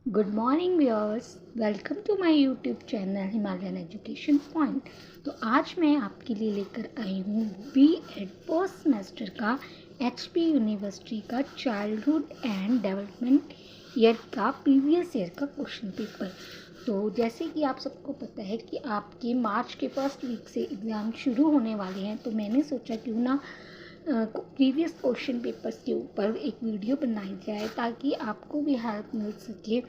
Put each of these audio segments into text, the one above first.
Good morning viewers, welcome to my YouTube channel Himalayan education point. तो आज मैं आपके लिए लेकर आई हूँ बीएड फर्स्ट सेमेस्टर का एचपी यूनिवर्सिटी का चाइल्डहुड एंड डेवलपमेंट ईयर का प्रीवियस ईयर का क्वेश्चन पेपर। तो जैसे कि आप सबको पता है कि आपके मार्च के फर्स्ट वीक से एग्ज़ाम शुरू होने वाले हैं, तो मैंने सोचा क्यों ना प्रीवियस क्वेश्चन पेपर्स के ऊपर एक वीडियो बनाई जाए ताकि आपको भी हेल्प मिल सके।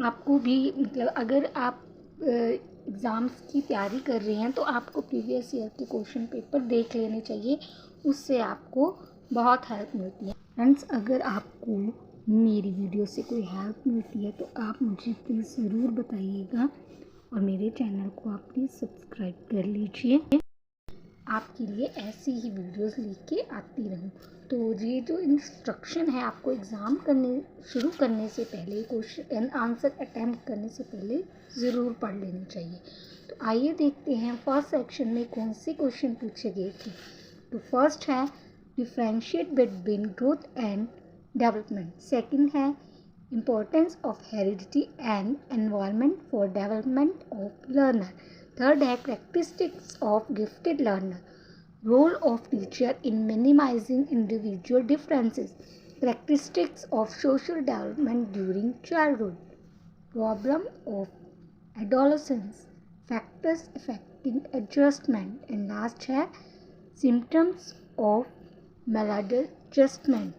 आपको भी मतलब अगर आप एग्ज़ाम्स की तैयारी कर रहे हैं तो आपको प्रीवियस ईयर के क्वेश्चन पेपर देख लेने चाहिए, उससे आपको बहुत हेल्प मिलती है। फ्रेंड्स, अगर आपको मेरी वीडियो से कोई हेल्प मिलती है तो आप मुझे प्लीज़ ज़रूर बताइएगा और मेरे चैनल को आप प्लीज़ सब्सक्राइब कर लीजिए। आपके लिए ऐसी ही वीडियोस लेके आती रहूँ। तो ये जो इंस्ट्रक्शन है, आपको एग्ज़ाम शुरू करने से पहले, क्वेश्चन आंसर अटैम्प्ट करने से पहले ज़रूर पढ़ लेनी चाहिए। तो आइए देखते हैं फर्स्ट सेक्शन में कौन से क्वेश्चन पूछे गए थे। तो फर्स्ट है differentiate between growth and development. Second है importance of heredity and environment for development of learner. Third है characteristics of gifted learner, role of teacher in minimizing individual differences, characteristics of social development during childhood, problem of adolescence, factors affecting adjustment, and last है symptoms of maladjustment।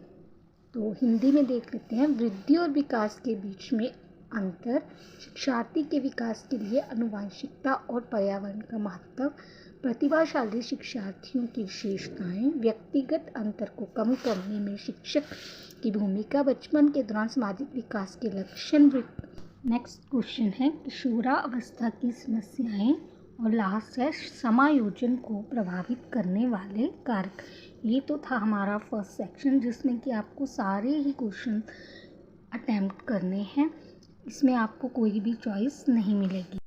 तो हिंदी में देख लेते हैं। वृद्धि और विकास के बीच में अंतर, शिक्षार्थी के विकास के लिए आनुवंशिकता और पर्यावरण का महत्व, प्रतिभाशाली शिक्षार्थियों की विशेषताएं, व्यक्तिगत अंतर को कम करने में शिक्षक की भूमिका, बचपन के दौरान सामाजिक विकास के लक्षण। नेक्स्ट क्वेश्चन है किशोरावस्था की समस्याएं और लास्ट है समायोजन को प्रभावित करने वाले कारक। ये तो था हमारा फर्स्ट सेक्शन जिसमें कि आपको सारे ही क्वेश्चन अटैम्प्ट करने हैं, इसमें आपको कोई भी चॉइस नहीं मिलेगी।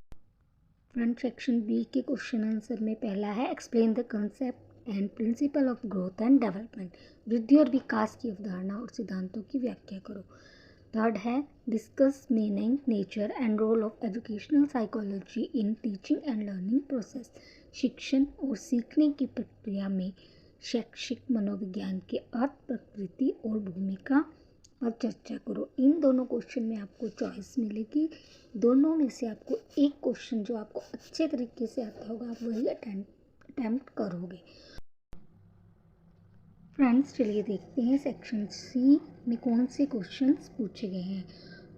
फ्रंट सेक्शन बी के क्वेश्चन आंसर में पहला है explain the concept and principle of growth and development. वृद्धि और विकास की अवधारणा और सिद्धांतों की व्याख्या करो। थर्ड है discuss meaning, nature and role of educational psychology in teaching and learning process. शिक्षण और सीखने की प्रक्रिया में शैक्षिक मनोविज्ञान के अर्थ, प्रकृति और भूमिका पर चर्चा करो। इन दोनों क्वेश्चन में आपको चॉइस मिलेगी। दोनों में से आपको एक क्वेश्चन जो आपको अच्छे तरीके से आता होगा आप वही अटैम्प्ट करोगे। फ्रेंड्स, चलिए देखते हैं सेक्शन सी में कौन से क्वेश्चंस पूछे गए हैं।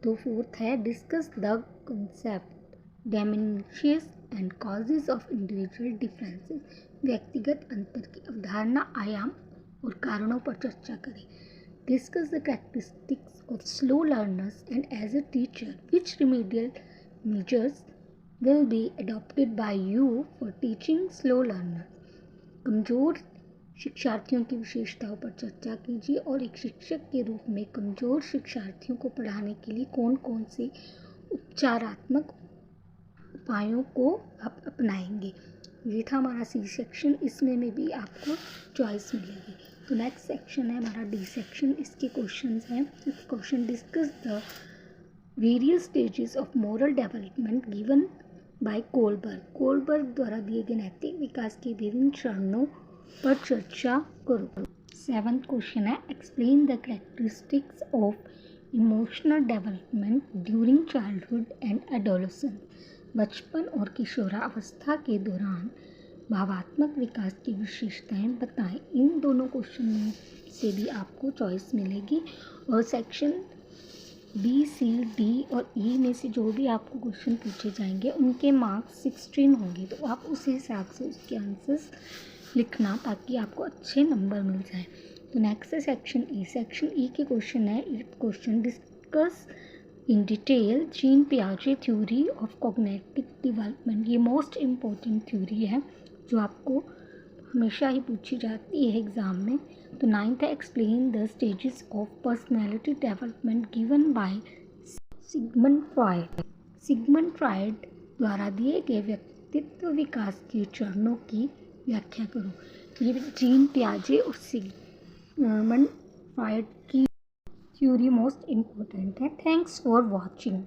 तो फोर्थ है discuss the concept, dimensions and causes of individual differences. व्यक्तिगत अंतर की अवधारणा, आयाम और कारणों पर चर्चा करें। Discuss the characteristics of slow learners and as a teacher which remedial measures will be adopted by you for teaching slow learners. कमज़ोर शिक्षार्थियों की विशेषताओं पर चर्चा कीजिए और एक शिक्षक के रूप में कमज़ोर शिक्षार्थियों को पढ़ाने के लिए कौन कौन से उपचारात्मक उपायों को आप अपनाएंगे। ये था हमारा सी सेक्शन, इसमें में भी आपको चॉइस मिलेगी। तो नेक्स्ट सेक्शन है हमारा डी सेक्शन। इसके क्वेश्चंस हैं। Question discuss the various stages of moral development given by Kohlberg. Kohlberg द्वारा दिए गए नैतिक विकास के विभिन्न चरणों पर चर्चा करो। सेवंथ क्वेश्चन है explain the characteristics of emotional development during childhood and adolescence. बचपन और किशोरावस्था के दौरान भावात्मक विकास की विशेषताएं बताएं। इन दोनों क्वेश्चन में से भी आपको चॉइस मिलेगी और सेक्शन बी, सी, डी और ई में से जो भी आपको क्वेश्चन पूछे जाएंगे उनके मार्क्स 16 होंगे। तो आप उस हिसाब से उसके आंसर्स लिखना ताकि आपको अच्छे नंबर मिल जाए। तो नेक्स्ट है सेक्शन ई। सेक्शन ई के क्वेश्चन है question discuss in detail Jean पियाजे थ्योरी ऑफ कॉग्निटिव डेवलपमेंट। ये मोस्ट इम्पॉर्टेंट थ्योरी है जो आपको हमेशा ही पूछी जाती है एग्ज़ाम में। तो नाइन्थ है explain the stages of personality development given by Sigmund Freud. Sigmund Freud द्वारा दिए गए व्यक्तित्व विकास के चरणों की व्याख्या करो। ये जीन पियाजे और सिगमंड फ्रॉयड की थ्योरी मोस्ट इम्पोर्टेंट है। Thanks for watching.